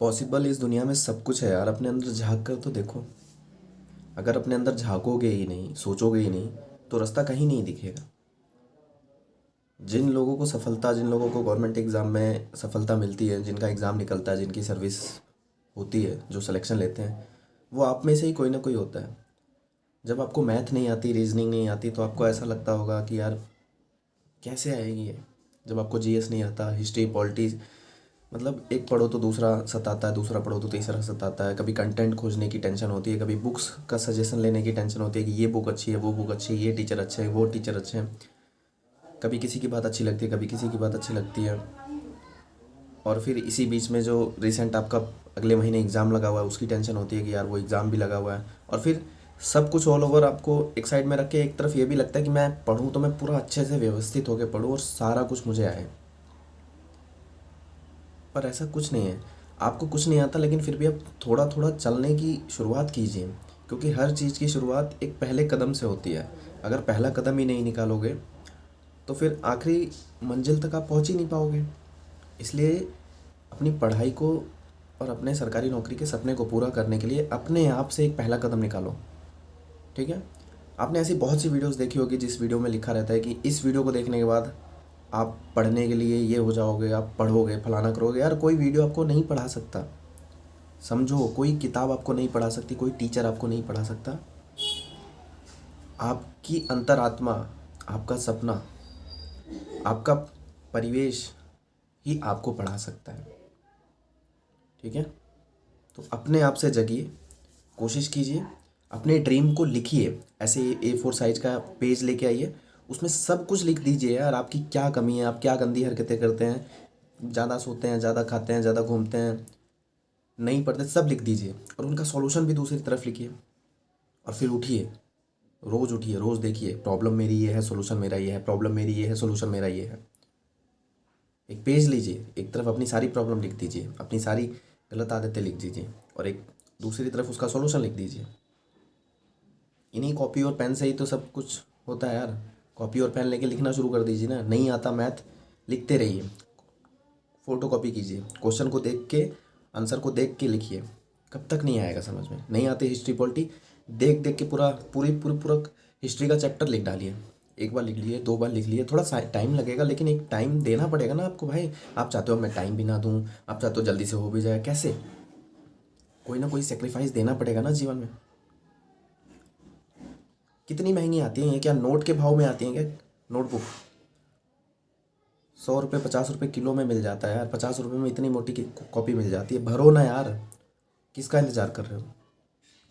Possible इस दुनिया में सब कुछ है यार। अपने अंदर झांक कर तो देखो। अगर अपने अंदर झांकोगे ही नहीं, सोचोगे ही नहीं, तो रास्ता कहीं नहीं दिखेगा। जिन लोगों को सफलता, जिन लोगों को गवर्नमेंट एग्ज़ाम में सफलता मिलती है, जिनका एग्ज़ाम निकलता है, जिनकी सर्विस होती है, जो सिलेक्शन लेते हैं, वो आप में से ही कोई ना कोई होता है। जब आपको मैथ नहीं आती, रीजनिंग नहीं आती, तो आपको ऐसा लगता होगा कि यार कैसे आएगी ये। जब आपको जीएस नहीं आता, हिस्ट्री, पॉलिटी, मतलब एक पढ़ो तो दूसरा सताता है, दूसरा पढ़ो तो तीसरा सताता है। कभी कंटेंट खोजने की टेंशन होती है, कभी बुक्स का सजेशन लेने की टेंशन होती है कि ये बुक अच्छी है, वो बुक अच्छी है, ये टीचर अच्छे हैं, वो टीचर अच्छे हैं। कभी किसी की बात अच्छी लगती है, कभी किसी की बात अच्छी लगती है। और फिर इसी बीच में जो रिसेंट आपका अगले महीने एग्ज़ाम लगा हुआ है, उसकी टेंशन होती है कि यार वो एग्ज़ाम भी लगा हुआ है। और फिर सब कुछ ऑल ओवर आपको एक साइड में रख के एक तरफ ये भी लगता है कि मैं पढ़ूँ तो मैं पूरा अच्छे से व्यवस्थित होकर पढूँ और सारा कुछ मुझे आए। पर ऐसा कुछ नहीं है। आपको कुछ नहीं आता, लेकिन फिर भी आप थोड़ा थोड़ा चलने की शुरुआत कीजिए। क्योंकि हर चीज़ की शुरुआत एक पहले कदम से होती है। अगर पहला कदम ही नहीं निकालोगे तो फिर आखिरी मंजिल तक आप पहुंच ही नहीं पाओगे। इसलिए अपनी पढ़ाई को और अपने सरकारी नौकरी के सपने को पूरा करने के लिए अपने आप से एक पहला कदम निकालो। ठीक है। आपने ऐसी बहुत सी वीडियोस देखी होगी जिस वीडियो में लिखा रहता है कि इस वीडियो को देखने के बाद आप पढ़ने के लिए ये हो जाओगे, आप पढ़ोगे, फलाना करोगे। यार कोई वीडियो आपको नहीं पढ़ा सकता। समझो, कोई किताब आपको नहीं पढ़ा सकती, कोई टीचर आपको नहीं पढ़ा सकता। आपकी अंतरात्मा, आपका सपना, आपका परिवेश ही आपको पढ़ा सकता है। ठीक है। तो अपने आप से जगिए, कोशिश कीजिए, अपने ड्रीम को लिखिए। ऐसे A4 साइज का पेज लेके आइए, उसमें सब कुछ लिख दीजिए। यार आपकी क्या कमी है, आप क्या गंदी हरकतें करते हैं, ज़्यादा सोते हैं, ज़्यादा खाते हैं, ज़्यादा घूमते हैं, नहीं पढ़ते, सब लिख दीजिए। और उनका सॉल्यूशन भी दूसरी तरफ लिखिए। और फिर उठिए, रोज़ उठिए, रोज़ देखिए प्रॉब्लम मेरी ये है, सॉल्यूशन मेरा ये है, प्रॉब्लम मेरी ये है, सॉल्यूशन मेरा ये है। एक पेज लीजिए, एक तरफ अपनी सारी प्रॉब्लम लिख दीजिए, अपनी सारी गलत आदतें लिख दीजिए, और एक दूसरी तरफ उसका सॉल्यूशन लिख दीजिए। इन्हीं कॉपी और पेन से ही तो सब कुछ होता है यार। कॉपी और पेन लेके लिखना शुरू कर दीजिए ना। नहीं आता मैथ, लिखते रहिए, फ़ोटो कॉपी कीजिए, क्वेश्चन को देख के, आंसर को देख के लिखिए। कब तक नहीं आएगा समझ में? नहीं आते हिस्ट्री पॉलिटी, देख देख के पूरा हिस्ट्री का चैप्टर लिख डालिए। एक बार लिख लिए, दो बार लिख लिए, थोड़ा सा टाइम लगेगा, लेकिन एक टाइम देना पड़ेगा ना आपको भाई। आप चाहते हो मैं टाइम भी ना दूँ, आप चाहते हो जल्दी से हो भी जाए, कैसे? कोई ना कोई सेक्रीफाइस देना पड़ेगा ना जीवन में। कितनी महंगी आती है ये? क्या नोट के भाव में आती हैं क्या नोटबुक? 100 रुपये, 50 रुपये किलो में मिल जाता है यार। 50 रुपये में इतनी मोटी कॉपी मिल जाती है। भरो ना यार, किसका इंतज़ार कर रहे हो?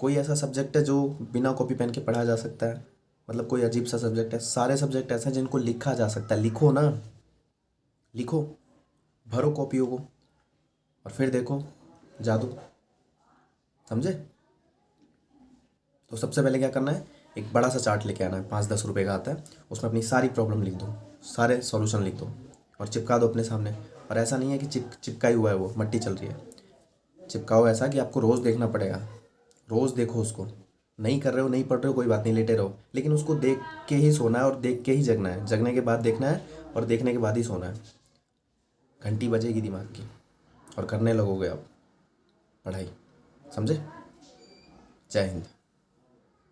कोई ऐसा सब्जेक्ट है जो बिना कॉपी पेन के पढ़ा जा सकता है? मतलब कोई अजीब सा सब्जेक्ट है? सारे सब्जेक्ट ऐसे हैं जिनको लिखा जा सकता है। लिखो ना, लिखो, भरो कॉपियों को, और फिर देखो जादू। समझे? तो सबसे पहले क्या करना है, एक बड़ा सा चार्ट लेके आना है, 5-10 रुपये का आता है। उसमें अपनी सारी प्रॉब्लम लिख दो, सारे सॉल्यूशन लिख दो, और चिपका दो अपने सामने। और ऐसा नहीं है कि चिपका ही हुआ है, वो मट्टी चल रही है। चिपकाओ ऐसा कि आपको रोज़ देखना पड़ेगा। रोज़ देखो उसको। नहीं कर रहे हो, नहीं पढ़ रहे हो, कोई बात नहीं, लेटे रहो, लेकिन उसको देख के ही सोना है और देख के ही जगना है। जगने के बाद देखना है और देखने के बाद ही सोना है। घंटी बजेगी दिमाग की, और करने लगोगे आप पढ़ाई। समझे? जय हिंद।